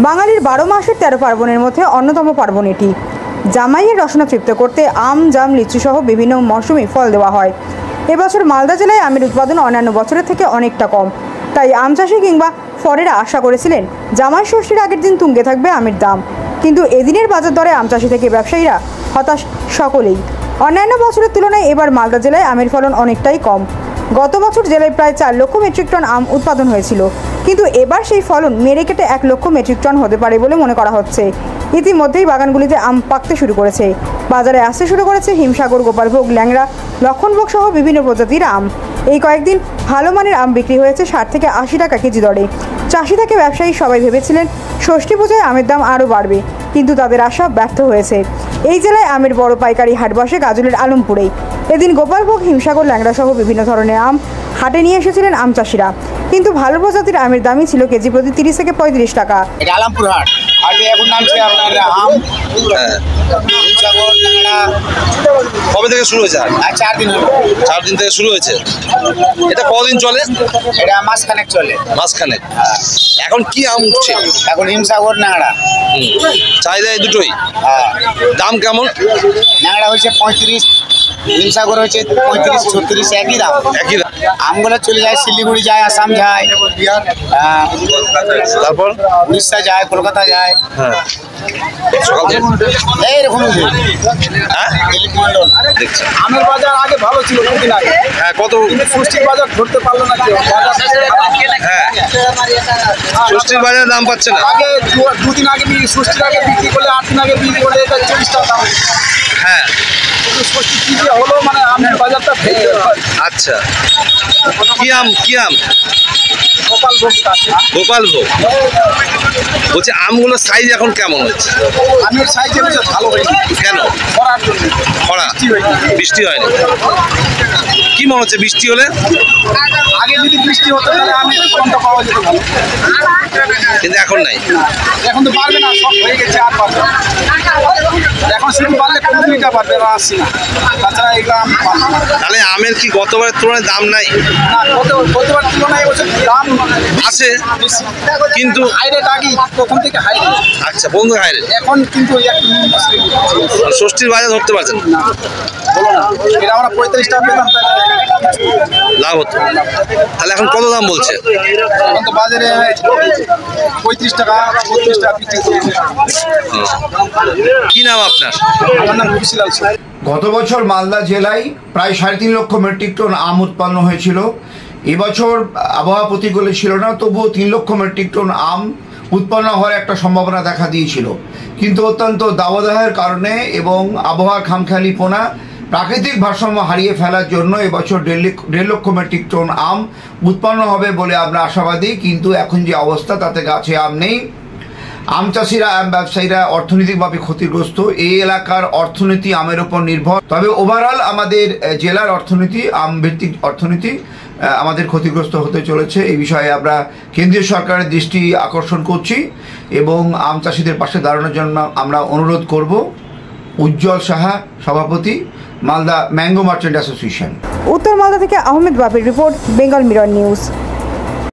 বাঙালির 12 মাসের 13 পার্বণের মধ্যে অন্যতম পার্বণ এটি। জামাইয়ের রসনা তৃপ্ত করতে আম, জাম, লিচু সহ বিভিন্ন মৌসুমি ফল দেওয়া হয়। এবছর মালদা জেলায় আমের উৎপাদন অন্যান্য বছরের থেকে অনেকটা কম, তাই আম চাষি কিংবা ফরেরা আশা করেছিলেন জামাই ষষ্ঠীর আগের দিন তুঙ্গে থাকবে আমের দাম। কিন্তু এদিনের বাজার দরে আম চাষি থেকে ব্যবসায়ীরা হতাশ সকলেই। অন্যান্য বছরের তুলনায় এবার মালদা জেলায় আমের ফলন অনেকটাই কম। গত বছর জেলায় প্রায় 4 লক্ষ মেট্রিক টন আম উৎপাদন হয়েছিল, কিন্তু এবার সেই ফলন মেরে কেটে 1 লক্ষ মেট্রিক টন হতে পারে বলে মনে করা হচ্ছে। ইতিমধ্যেই বাগানগুলিতে আম পাকতে শুরু করেছে। বাজারে আসতে শুরু করেছে হিমসাগর, গোপালভোগ, ল্যাংড়া, লক্ষণভোগ সহ বিভিন্ন প্রজাতির আম। এই কয়েকদিন ভালো মানের আম বিক্রি হয়েছে 60 থেকে 80 টাকা কেজি দরে। চাষি থেকে ব্যবসায়ী সবাই ভেবেছিলেন ষষ্ঠী পূজায় আমের দাম আরও বাড়বে, কিন্তু তাদের আশা ব্যর্থ হয়েছে। এই জেলায় আমের বড় পাইকারি হাট বসে গাজলের আলমপুরেই। এদিন গোপালভোগ, হিমসাগর, ল্যাংড়া সহ বিভিন্ন ধরনের আম হাটে নিয়ে এসেছিলেন আম চাষিরা, কিন্তু ভালো প্রজাতির আমের দামই ছিল কেজি প্রতি 30 থেকে 35 টাকা। এটা আলমপুর হাট। হাটে এখন নামছে আপনার আম, হিমসাগর, ল্যাংড়া। কবে থেকে শুরু হয়েছে? 4 দিন হলো। 4 দিন থেকে শুরু হয়েছে। এটা কদিন চলে? এটা মাসখানেক চলে। মাসখানেক। এখন কি আম উঠছে? এখন হিমসাগর, ল্যাংড়া। চাহিদা এই দুটোই। দাম কেমন? ল্যাংড়া হচ্ছে 35, হিমসাগর হচ্ছে 35, 36, একই দাম। একই দাম। আমগুলো চলে যায় শিলিগুড়ি যায়, আসাম যায়, তারপর উড়িষ্যা যায়, কলকাতা যায়। হ্যাঁ, এইরকম আমের বাজার আগে ভালো ছিল, দুদিন আগে। হ্যাঁ, কত? ষষ্ঠীর বাজার ধরতে পারলো না কেউ। হ্যাঁ, ষষ্ঠীর বাজারে দাম পাচ্ছে না। আগে দুদিন আগে ষষ্ঠীর আগে বিক্রি করলে, 8 দিন আগে বিক্রি করলে এটা 40 টাকা দাম। হ্যাঁ, কিন্তু ষষ্ঠী কি যে হলো, মানে আমের বাজারটা ফেলে। আচ্ছা, কি আম? কি আম? গোপালভোগ আছে। গোপালভোগ। বলছি আমগুলোর সাইজ এখন কেমন হচ্ছে? আমের সাইজ ভালো হয়নি। কেন? খরার জন্য। খরা, বৃষ্টি হয়নি। কি মনে হচ্ছে বৃষ্টি হলে? আগে যদি বৃষ্টি হতো তাহলে আমের ফলনটা পাওয়া যেত ভালো, কিন্তু এখন নাই। এখন তো পারবে না, সব হয়ে গেছে, আর পারবে না। এখন শুধু পারলে কোম্পানিটা পারবে, বা আসছি না, তাছাড়া এগুলো আম পারবে না। তাহলে আমের কি গতবারের তুলনায় দাম নাই? না, গতবার তুলনায় এবছর দাম আছে, কিন্তু হাই রেট আগে প্রথম থেকে হাই রেট। আচ্ছা, বন্ধু হাই রেট। এখন কিন্তু ষষ্ঠীর বাজার ধরতে পারছেন না, বলো না, এটা আমরা 35 টাকা পেতাম, লাভ হতো। তাহলে এখন কত দাম বলছে? এখন তো বাজারে 35 টাকা, 32 টাকা বিক্রি করছে। কি নাম আপনার? আমার নাম রুচিলাল। গত বছর মালদা জেলায় প্রায় 3.5 লক্ষ মেট্রিক টন আম উৎপন্ন হয়েছিল। এবছর আবহাওয়া প্রতিকূলে ছিল না, তবুও 3 লক্ষ মেট্রিক টন আম উৎপন্ন হওয়ার একটা সম্ভাবনা দেখা দিয়েছিল, কিন্তু অত্যন্ত দাবদাহের কারণে এবং আবহাওয়ার খামখেয়ালিপনা, প্রাকৃতিক ভারসাম্য হারিয়ে ফেলার জন্য এবছর 1.5 লক্ষ মেট্রিক টন আম উৎপন্ন হবে বলে আমরা আশাবাদী। কিন্তু এখন যে অবস্থা, তাতে গাছে আম নেই। আম চাষিরা, আম ব্যবসায়ীরা অর্থনৈতিকভাবে ক্ষতিগ্রস্ত। এই এলাকার অর্থনীতি আমের উপর নির্ভর, তবে ওভারঅল আমাদের জেলার অর্থনীতি, আম ভিত্তিক অর্থনীতি আমাদের ক্ষতিগ্রস্ত হতে চলেছে। এই বিষয়ে আমরা কেন্দ্রীয় সরকারের দৃষ্টি আকর্ষণ করছি এবং আম চাষিদের পাশে দাঁড়ানোর জন্য আমরা অনুরোধ করব। উজ্জ্বল সাহা, সভাপতি, মালদা ম্যাঙ্গো মার্চেন্ট অ্যাসোসিয়েশন। উত্তর মালদা থেকে আহমেদ বাপির রিপোর্ট, বেঙ্গল মিরর নিউজ।